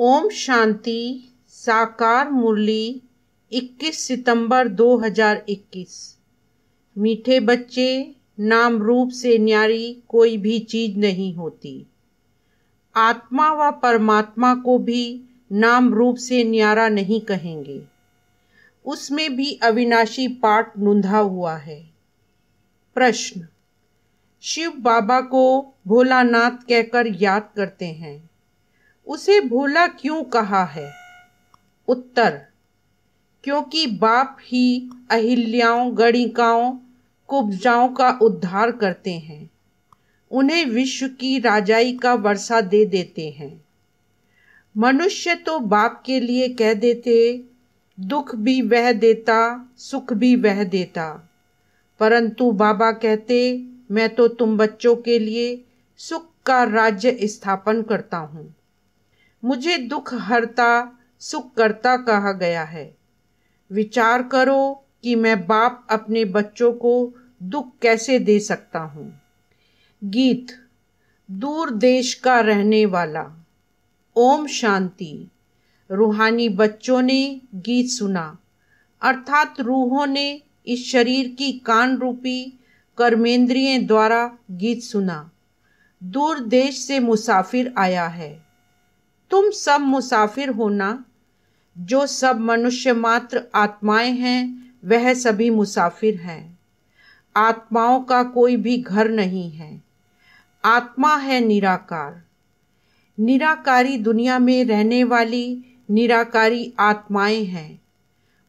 ओम शांति। साकार मुरली 21 सितंबर 2021। मीठे बच्चे, नाम रूप से न्यारी कोई भी चीज नहीं होती। आत्मा व परमात्मा को भी नाम रूप से न्यारा नहीं कहेंगे। उसमें भी अविनाशी पाठ नूंधा हुआ है। प्रश्न: शिव बाबा को भोलानाथ कहकर याद करते हैं, उसे भोला क्यों कहा है? उत्तर: क्योंकि बाप ही अहिल्याओं, गणिकाओं, कुब्जाओं का उद्धार करते हैं, उन्हें विश्व की राजाई का वर्षा दे देते हैं। मनुष्य तो बाप के लिए कह देते, दुख भी वह देता, सुख भी वह देता, परंतु बाबा कहते, मैं तो तुम बच्चों के लिए सुख का राज्य स्थापन करता हूँ। मुझे दुख हरता, सुख करता कहा गया है। विचार करो कि मैं बाप अपने बच्चों को दुख कैसे दे सकता हूँ। गीत: दूर देश का रहने वाला। ओम शांति। रूहानी बच्चों ने गीत सुना, अर्थात रूहों ने इस शरीर की कान रूपी कर्मेंद्रियों द्वारा गीत सुना। दूर देश से मुसाफिर आया है। तुम सब मुसाफिर हो ना। जो सब मनुष्य मात्र आत्माएं हैं, वह सभी मुसाफिर हैं। आत्माओं का कोई भी घर नहीं है। आत्मा है निराकार। निराकारी दुनिया में रहने वाली निराकारी आत्माएं हैं।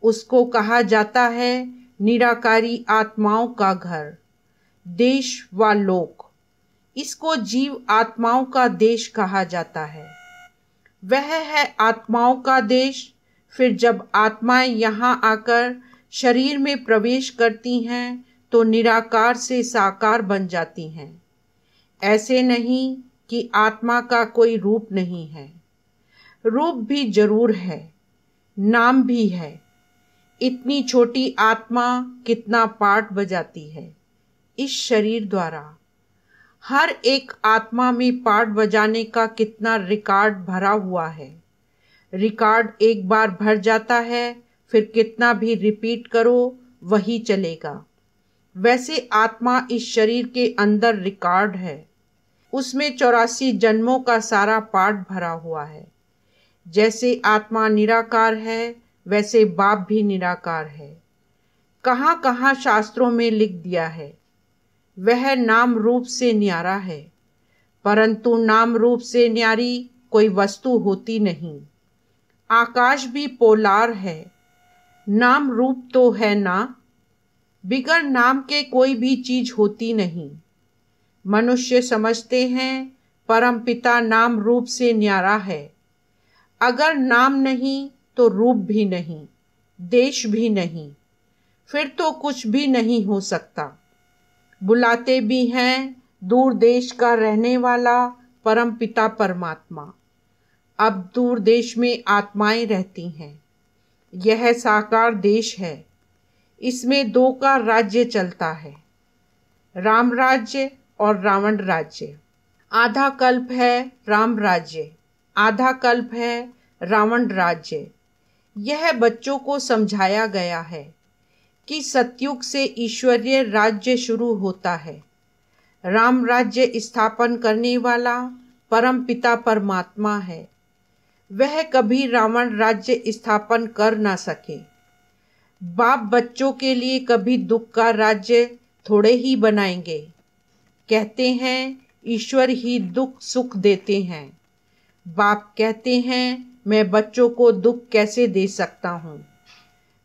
उसको कहा जाता है निराकारी आत्माओं का घर, देश व लोक। इसको जीव आत्माओं का देश कहा जाता है। वह है आत्माओं का देश। फिर जब आत्माएं यहाँ आकर शरीर में प्रवेश करती हैं तो निराकार से साकार बन जाती हैं। ऐसे नहीं कि आत्मा का कोई रूप नहीं है। रूप भी जरूर है, नाम भी है। इतनी छोटी आत्मा कितना पाठ बजाती है इस शरीर द्वारा। हर एक आत्मा में पाठ बजाने का कितना रिकॉर्ड भरा हुआ है। रिकॉर्ड एक बार भर जाता है, फिर कितना भी रिपीट करो वही चलेगा। वैसे आत्मा इस शरीर के अंदर रिकॉर्ड है। उसमें 84 जन्मों का सारा पाठ भरा हुआ है। जैसे आत्मा निराकार है, वैसे बाप भी निराकार है। कहाँ कहाँ शास्त्रों में लिख दिया है, वह नाम रूप से न्यारा है, परंतु नाम रूप से न्यारी कोई वस्तु होती नहीं। आकाश भी पोलार है, नाम रूप तो है ना। बिगर नाम के कोई भी चीज होती नहीं। मनुष्य समझते हैं परम पिता नाम रूप से न्यारा है। अगर नाम नहीं तो रूप भी नहीं, देश भी नहीं, फिर तो कुछ भी नहीं हो सकता। बुलाते भी हैं दूर देश का रहने वाला परम पिता परमात्मा। अब दूर देश में आत्माएं रहती हैं। यह साकार देश है। इसमें दो का राज्य चलता है, राम राज्य और रावण राज्य। आधा कल्प है राम राज्य, आधा कल्प है रावण राज्य। यह बच्चों को समझाया गया है कि सतयुग से ईश्वरीय राज्य शुरू होता है। राम राज्य स्थापन करने वाला परम पिता परमात्मा है। वह कभी रावण राज्य स्थापन कर ना सके। बाप बच्चों के लिए कभी दुख का राज्य थोड़े ही बनाएंगे। कहते हैं ईश्वर ही दुख सुख देते हैं। बाप कहते हैं मैं बच्चों को दुख कैसे दे सकता हूँ।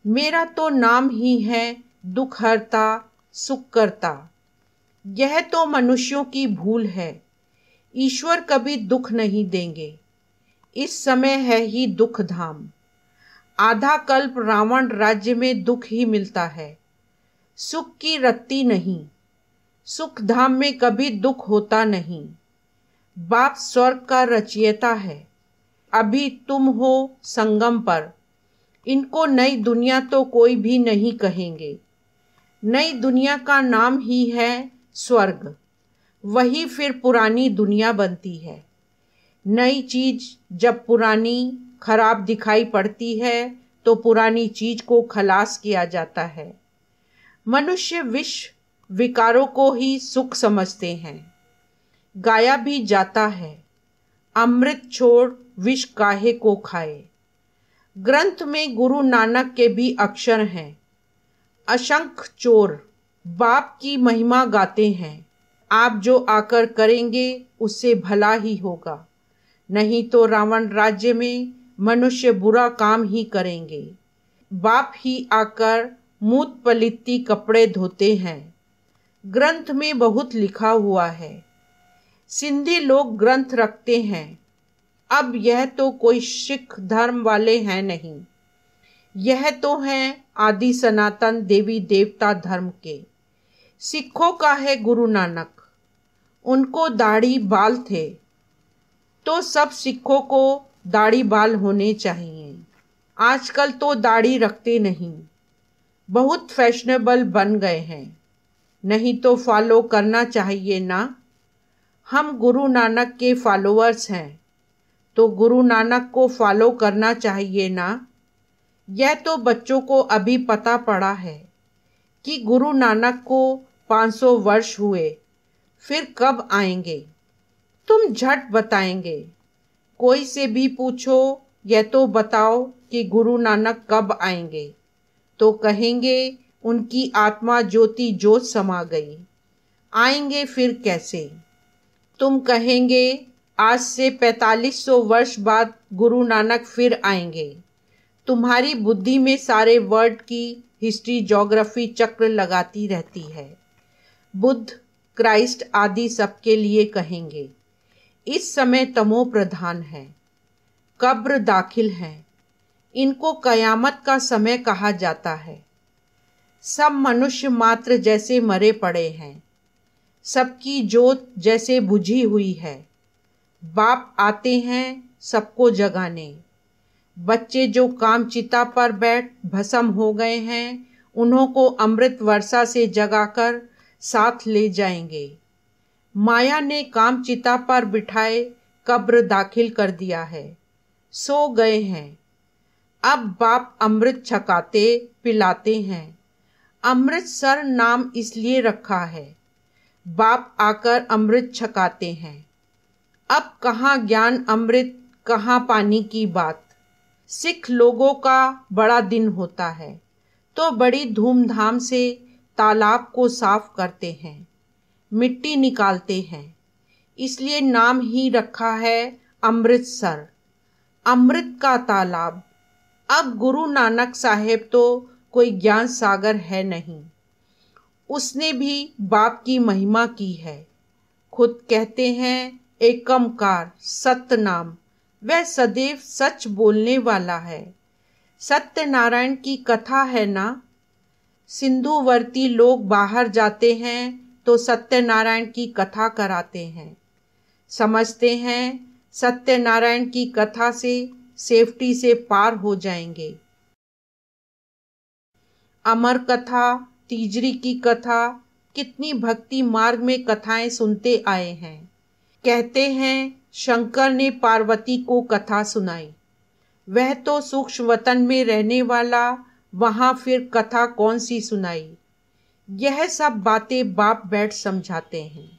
मेरा तो नाम ही है दुख हरता, सुख करता। यह तो मनुष्यों की भूल है। ईश्वर कभी दुख नहीं देंगे। इस समय है ही दुख धाम। आधा कल्प रावण राज्य में दुख ही मिलता है, सुख की रत्ती नहीं। सुख धाम में कभी दुख होता नहीं। बाप स्वर्ग का रचयिता है। अभी तुम हो संगम पर। इनको नई दुनिया तो कोई भी नहीं कहेंगे। नई दुनिया का नाम ही है स्वर्ग। वही फिर पुरानी दुनिया बनती है। नई चीज जब पुरानी खराब दिखाई पड़ती है तो पुरानी चीज को खलास किया जाता है। मनुष्य विश्व विकारों को ही सुख समझते हैं। गाया भी जाता है, अमृत छोड़ विष काहे को खाए। ग्रंथ में गुरु नानक के भी अक्षर हैं। अशंख चोर बाप की महिमा गाते हैं। आप जो आकर करेंगे उससे भला ही होगा, नहीं तो रावण राज्य में मनुष्य बुरा काम ही करेंगे। बाप ही आकर मूत पलित्ती कपड़े धोते हैं। ग्रंथ में बहुत लिखा हुआ है। सिंधी लोग ग्रंथ रखते हैं। अब यह तो कोई सिख धर्म वाले हैं नहीं, यह तो हैं आदि सनातन देवी देवता धर्म के। सिखों का है गुरु नानक, उनको दाढ़ी बाल थे, तो सब सिखों को दाढ़ी बाल होने चाहिए। आजकल तो दाढ़ी रखते नहीं, बहुत फैशनेबल बन गए हैं। नहीं तो फॉलो करना चाहिए ना। हम गुरु नानक के फॉलोअर्स हैं, तो गुरु नानक को फॉलो करना चाहिए ना। यह तो बच्चों को अभी पता पड़ा है कि गुरु नानक को 500 वर्ष हुए, फिर कब आएंगे? तुम झट बताएंगे। कोई से भी पूछो, यह तो बताओ कि गुरु नानक कब आएंगे, तो कहेंगे उनकी आत्मा ज्योति ज्योत समा गई। आएंगे फिर कैसे? तुम कहेंगे आज से 4500 वर्ष बाद गुरु नानक फिर आएंगे। तुम्हारी बुद्धि में सारे वर्ड की हिस्ट्री ज्योग्राफी चक्र लगाती रहती है। बुद्ध, क्राइस्ट आदि सबके लिए कहेंगे। इस समय तमो प्रधान है, कब्र दाखिल है। इनको कयामत का समय कहा जाता है। सब मनुष्य मात्र जैसे मरे पड़े हैं, सबकी जोत जैसे बुझी हुई है। बाप आते हैं सबको जगाने। बच्चे जो कामचिता पर बैठ भस्म हो गए हैं, उन्हों को अमृत वर्षा से जगाकर साथ ले जाएंगे। माया ने कामचिता पर बिठाए कब्र दाखिल कर दिया है, सो गए हैं। अब बाप अमृत छकाते पिलाते हैं। अमृतसर नाम इसलिए रखा है, बाप आकर अमृत छकाते हैं। अब कहाँ ज्ञान अमृत, कहाँ पानी की बात। सिख लोगों का बड़ा दिन होता है तो बड़ी धूमधाम से तालाब को साफ करते हैं, मिट्टी निकालते हैं। इसलिए नाम ही रखा है अमृतसर, अमृत का तालाब। अब गुरु नानक साहेब तो कोई ज्ञान सागर है नहीं, उसने भी बाप की महिमा की है। खुद कहते हैं एकमकार सतनाम, वह सदैव सच बोलने वाला है। सत्यनारायण की कथा है ना। सिंधुवर्ती लोग बाहर जाते हैं तो सत्यनारायण की कथा कराते हैं। समझते हैं सत्यनारायण की कथा से सेफ्टी से पार हो जाएंगे। अमर कथा, तीजरी की कथा, कितनी भक्ति मार्ग में कथाएं सुनते आए हैं। कहते हैं शंकर ने पार्वती को कथा सुनाई। वह तो सूक्ष्म वतन में रहने वाला, वहां फिर कथा कौन सी सुनाई। यह सब बातें बाप बैठ समझाते हैं।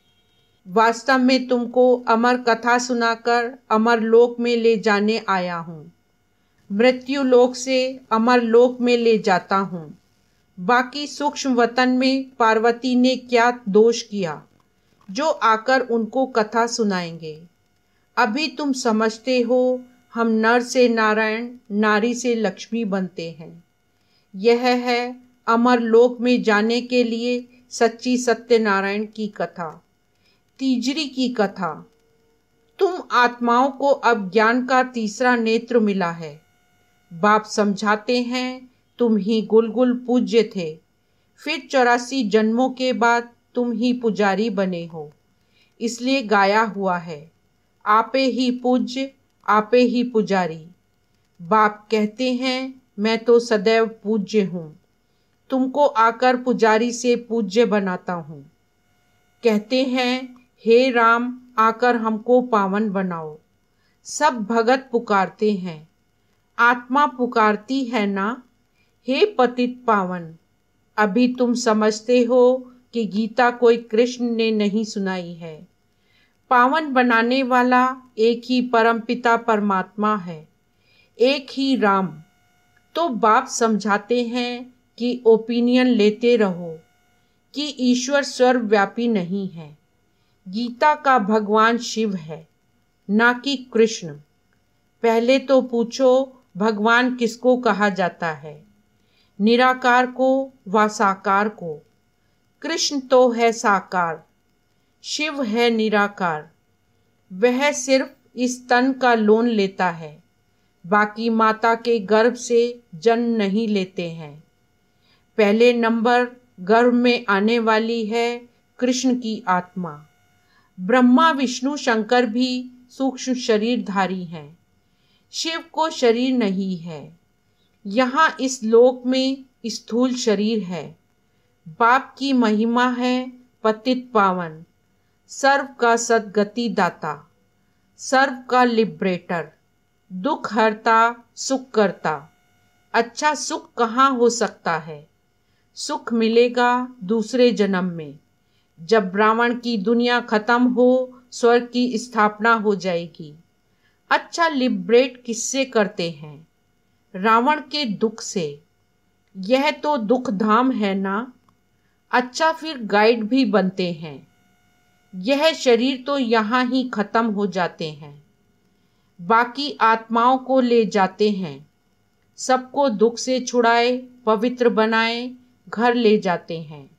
वास्तव में तुमको अमर कथा सुनाकर अमर लोक में ले जाने आया हूँ। मृत्यु लोक से अमर लोक में ले जाता हूँ। बाकी सूक्ष्म वतन में पार्वती ने क्या दोष किया जो आकर उनको कथा सुनाएंगे। अभी तुम समझते हो हम नर से नारायण, नारी से लक्ष्मी बनते हैं। यह है अमर लोक में जाने के लिए सच्ची सत्यनारायण की कथा, तीजरी की कथा। तुम आत्माओं को अब ज्ञान का तीसरा नेत्र मिला है। बाप समझाते हैं तुम ही गुलगुल पूज्य थे, फिर 84 जन्मों के बाद तुम ही पुजारी बने हो। इसलिए गाया हुआ है आपे ही पूज्य आपे ही पुजारी। बाप कहते हैं मैं तो सदैव पूज्य हूँ, तुमको आकर पुजारी से पूज्य बनाता हूँ। कहते हैं हे राम आकर हमको पावन बनाओ। सब भगत पुकारते हैं, आत्मा पुकारती है ना। हे पतित पावन, अभी तुम समझते हो कि गीता कोई कृष्ण ने नहीं सुनाई है। पावन बनाने वाला एक ही परमपिता परमात्मा है, एक ही राम। तो बाप समझाते हैं कि ओपिनियन लेते रहो कि ईश्वर सर्वव्यापी नहीं है। गीता का भगवान शिव है, ना कि कृष्ण। पहले तो पूछो भगवान किसको कहा जाता है, निराकार को व साकार को। कृष्ण तो है साकार, शिव है निराकार। वह सिर्फ इस तन का लोन लेता है, बाकी माता के गर्भ से जन्म नहीं लेते हैं। पहले नंबर गर्भ में आने वाली है कृष्ण की आत्मा। ब्रह्मा विष्णु शंकर भी सूक्ष्म शरीरधारी हैं, शिव को शरीर नहीं है। यहाँ इस लोक में स्थूल शरीर है। बाप की महिमा है पतित पावन, सर्व का सद्गति दाता, सर्व का लिबरेटर, दुख हरता सुख करता। अच्छा सुख कहाँ हो सकता है? सुख मिलेगा दूसरे जन्म में, जब रावण की दुनिया खत्म हो, स्वर्ग की स्थापना हो जाएगी। अच्छा लिबरेट किससे करते हैं? रावण के दुख से। यह तो दुख धाम है ना। अच्छा फिर गाइड भी बनते हैं। यह शरीर तो यहाँ ही खत्म हो जाते हैं, बाकी आत्माओं को ले जाते हैं। सबको दुख से छुड़ाए, पवित्र बनाए, घर ले जाते हैं।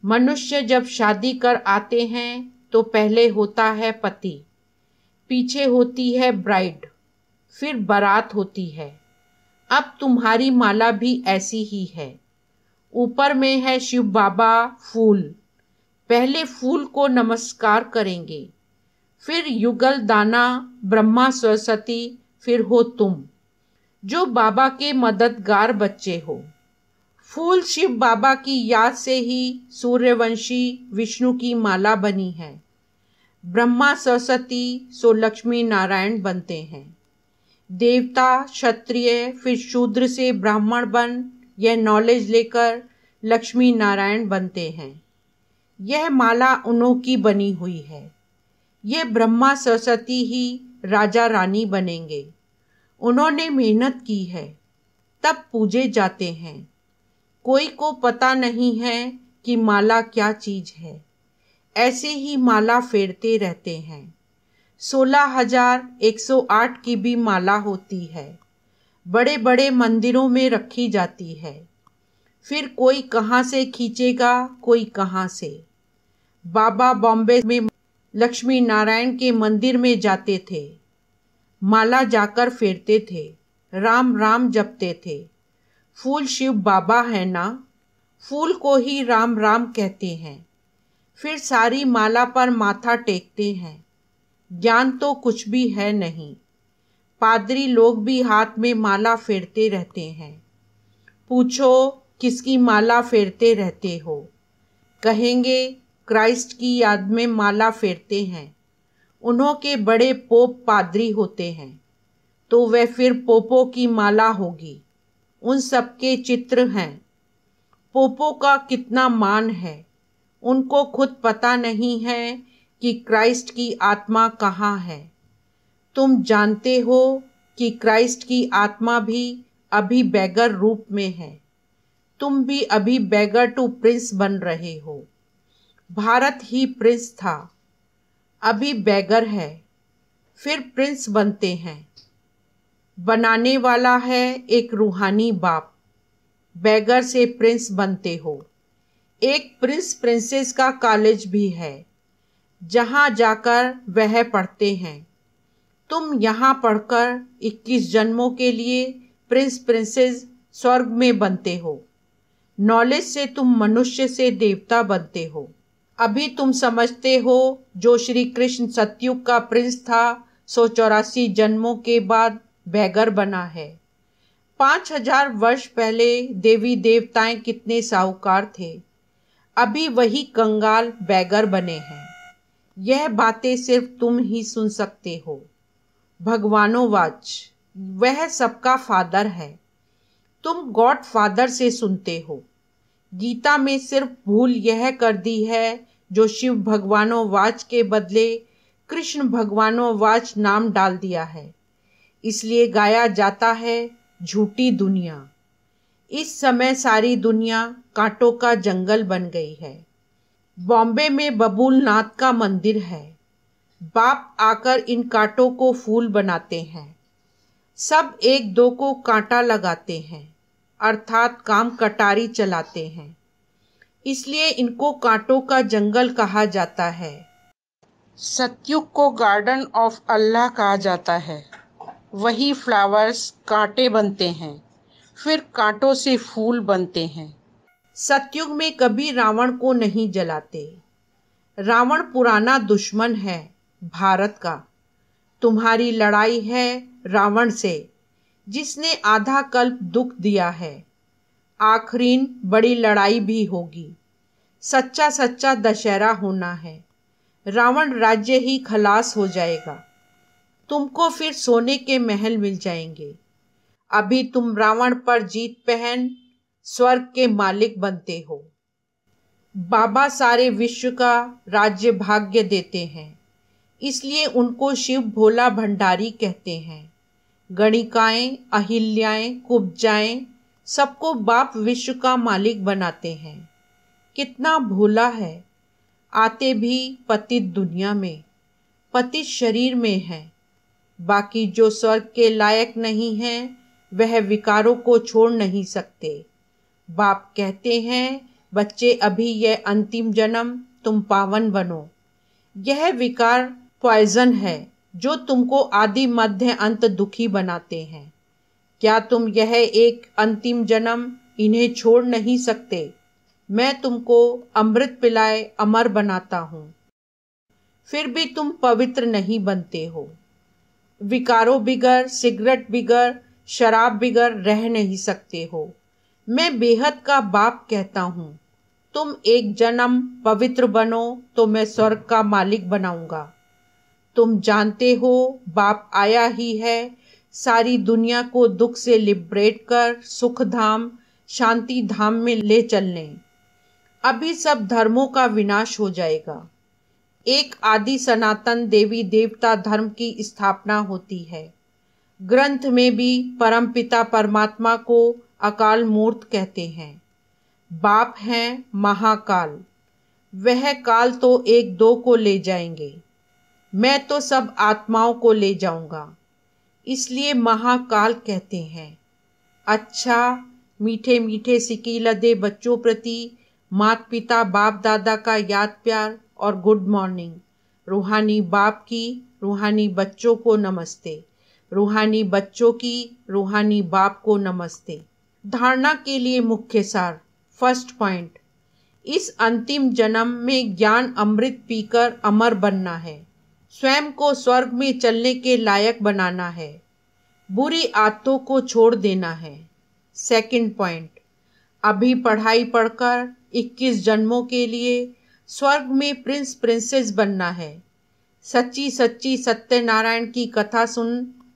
मनुष्य जब शादी कर आते हैं तो पहले होता है पति, पीछे होती है ब्राइड, फिर बारात होती है। अब तुम्हारी माला भी ऐसी ही है। ऊपर में है शिव बाबा फूल। पहले फूल को नमस्कार करेंगे, फिर युगल दाना ब्रह्मा सरस्वती, फिर हो तुम जो बाबा के मददगार बच्चे हो। फूल शिव बाबा की याद से ही सूर्यवंशी विष्णु की माला बनी है। ब्रह्मा सरस्वती सो लक्ष्मी नारायण बनते हैं। देवता क्षत्रिय फिर शूद्र से ब्राह्मण बन यह नॉलेज लेकर लक्ष्मी नारायण बनते हैं। यह माला उन्हों की बनी हुई है। ये ब्रह्मा सरस्वती ही राजा रानी बनेंगे। उन्होंने मेहनत की है, तब पूजे जाते हैं। कोई को पता नहीं है कि माला क्या चीज है, ऐसे ही माला फेरते रहते हैं। 16,108 की भी माला होती है, बड़े बड़े मंदिरों में रखी जाती है। फिर कोई कहाँ से खींचेगा, कोई कहाँ से। बाबा बॉम्बे में लक्ष्मी नारायण के मंदिर में जाते थे, माला जाकर फेरते थे, राम राम जपते थे। फूल शिव बाबा है ना, फूल को ही राम राम कहते हैं। फिर सारी माला पर माथा टेकते हैं। ज्ञान तो कुछ भी है नहीं। पादरी लोग भी हाथ में माला फेरते रहते हैं। पूछो किसकी माला फेरते रहते हो? कहेंगे क्राइस्ट की याद में माला फेरते हैं। उन्हों के बड़े पोप पादरी होते हैं, तो वह फिर पोपों की माला होगी। उन सबके चित्र हैं। पोपों का कितना मान है, उनको खुद पता नहीं है कि क्राइस्ट की आत्मा कहाँ है। तुम जानते हो कि क्राइस्ट की आत्मा भी अभी बैगर रूप में है। तुम भी अभी बैगर टू प्रिंस बन रहे हो। भारत ही प्रिंस था, अभी बैगर है, फिर प्रिंस बनते हैं। बनाने वाला है एक रूहानी बाप। बैगर से प्रिंस बनते हो। एक प्रिंस प्रिंसेस का कॉलेज भी है, जहाँ जाकर वह पढ़ते हैं। तुम यहाँ पढ़कर 21 जन्मों के लिए प्रिंस प्रिंसेस स्वर्ग में बनते हो। नॉलेज से तुम मनुष्य से देवता बनते हो। अभी तुम समझते हो जो श्री कृष्ण सतयुग का प्रिंस था, 184 जन्मों के बाद बैगर बना है। 5,000 वर्ष पहले देवी देवताएं कितने साहूकार थे, अभी वही कंगाल बैगर बने हैं। यह बातें सिर्फ तुम ही सुन सकते हो। भगवानोवाच, वह सबका फादर है। तुम गॉड फादर से सुनते हो। गीता में सिर्फ भूल यह कर दी है जो शिव भगवानोवाच के बदले कृष्ण भगवानोवाच नाम डाल दिया है। इसलिए गाया जाता है झूठी दुनिया। इस समय सारी दुनिया कांटों का जंगल बन गई है। बॉम्बे में बबूलनाथ का मंदिर है। बाप आकर इन कांटों को फूल बनाते हैं। सब एक दो को कांटा लगाते हैं, अर्थात काम कटारी चलाते हैं। इसलिए इनको कांटों का जंगल कहा जाता है। सतयुग को गार्डन ऑफ अल्लाह कहा जाता है। वही फ्लावर्स कांटे बनते हैं, फिर कांटों से फूल बनते हैं। सतयुग में कभी रावण को नहीं जलाते। रावण पुराना दुश्मन है भारत का। तुम्हारी लड़ाई है रावण से, जिसने आधा कल्प दुख दिया है। आखिरीन बड़ी लड़ाई भी होगी। सच्चा सच्चा दशहरा होना है। रावण राज्य ही खलास हो जाएगा। तुमको फिर सोने के महल मिल जाएंगे। अभी तुम रावण पर जीत पहन स्वर्ग के मालिक बनते हो। बाबा सारे विश्व का राज्य भाग्य देते हैं, इसलिए उनको शिव भोला भंडारी कहते हैं। गणिकाएं, अहिल्याएं, कुब्जाएं, सबको बाप विश्व का मालिक बनाते हैं। कितना भोला है। आते भी पतित दुनिया में, पतित शरीर में है। बाकी जो स्वर्ग के लायक नहीं हैं, वह विकारों को छोड़ नहीं सकते। बाप कहते हैं, बच्चे अभी यह अंतिम जन्म तुम पावन बनो। यह विकार पॉइजन है जो तुमको आदि मध्य अंत दुखी बनाते हैं। क्या तुम यह एक अंतिम जन्म इन्हें छोड़ नहीं सकते? मैं तुमको अमृत पिलाए अमर बनाता हूँ, फिर भी तुम पवित्र नहीं बनते हो। विकारों बिगर, सिगरेट बिगर, शराब बिगर रह नहीं सकते हो। मैं बेहद का बाप कहता हूँ, तुम एक जन्म पवित्र बनो तो मैं स्वर्ग का मालिक बनाऊंगा। तुम जानते हो बाप आया ही है सारी दुनिया को दुख से लिबरेट कर सुख धाम, शांति धाम में ले चलने। अभी सब धर्मों का विनाश हो जाएगा। एक आदि सनातन देवी देवता धर्म की स्थापना होती है। ग्रंथ में भी परमपिता परमात्मा को अकाल मूर्त कहते हैं। बाप हैं महाकाल। वह काल तो एक दो को ले जाएंगे, मैं तो सब आत्माओं को ले जाऊंगा, इसलिए महाकाल कहते हैं। अच्छा, मीठे मीठे सिकी लदे बच्चों प्रति माता पिता बाप दादा का याद प्यार और गुड मॉर्निंग। रूहानी बाप की रूहानी बच्चों को नमस्ते। रूहानी बच्चों की रूहानी बाप को नमस्ते। धारणा के लिए मुख्य सार। फर्स्ट पॉइंट, इस अंतिम जन्म में ज्ञान अमृत पीकर अमर बनना है। स्वयं को स्वर्ग में चलने के लायक बनाना है। बुरी आदतों को छोड़ देना है। सेकंड पॉइंट, अभी पढ़ाई पढ़कर 21 जन्मों के लिए स्वर्ग में प्रिंस प्रिंसेस बनना है। सच्ची सच्ची सत्यनारायण की कथा सुन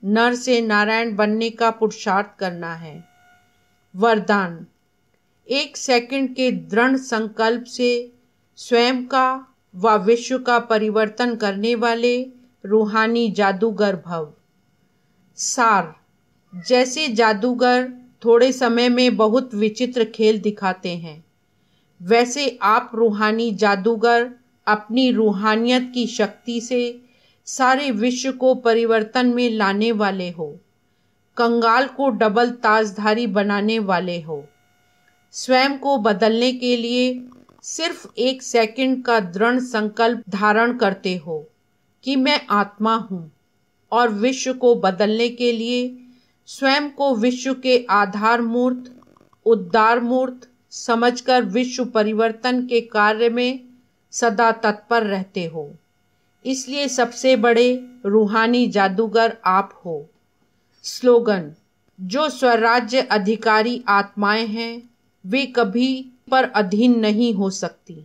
नर से नारायण बनने का पुरुषार्थ करना है। वरदान, 1 सेकंड के दृढ़ संकल्प से स्वयं का व विश्व का परिवर्तन करने वाले रूहानी जादूगर भव। सार, जैसे जादूगर थोड़े समय में बहुत विचित्र खेल दिखाते हैं, वैसे आप रूहानी जादूगर अपनी रूहानियत की शक्ति से सारे विश्व को परिवर्तन में लाने वाले हो। कंगाल को डबल ताजधारी बनाने वाले हो। स्वयं को बदलने के लिए सिर्फ 1 सेकंड का दृढ़ संकल्प धारण करते हो कि मैं आत्मा हूँ, और विश्व को बदलने के लिए स्वयं को विश्व के आधार मूर्त, उद्धार मूर्त समझकर विश्व परिवर्तन के कार्य में सदा तत्पर रहते हो। इसलिए सबसे बड़े रूहानी जादूगर आप हो। स्लोगन, जो स्वराज्य अधिकारी आत्माएं हैं वे कभी पर अधीन नहीं हो सकती।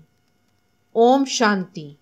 ओम शांति।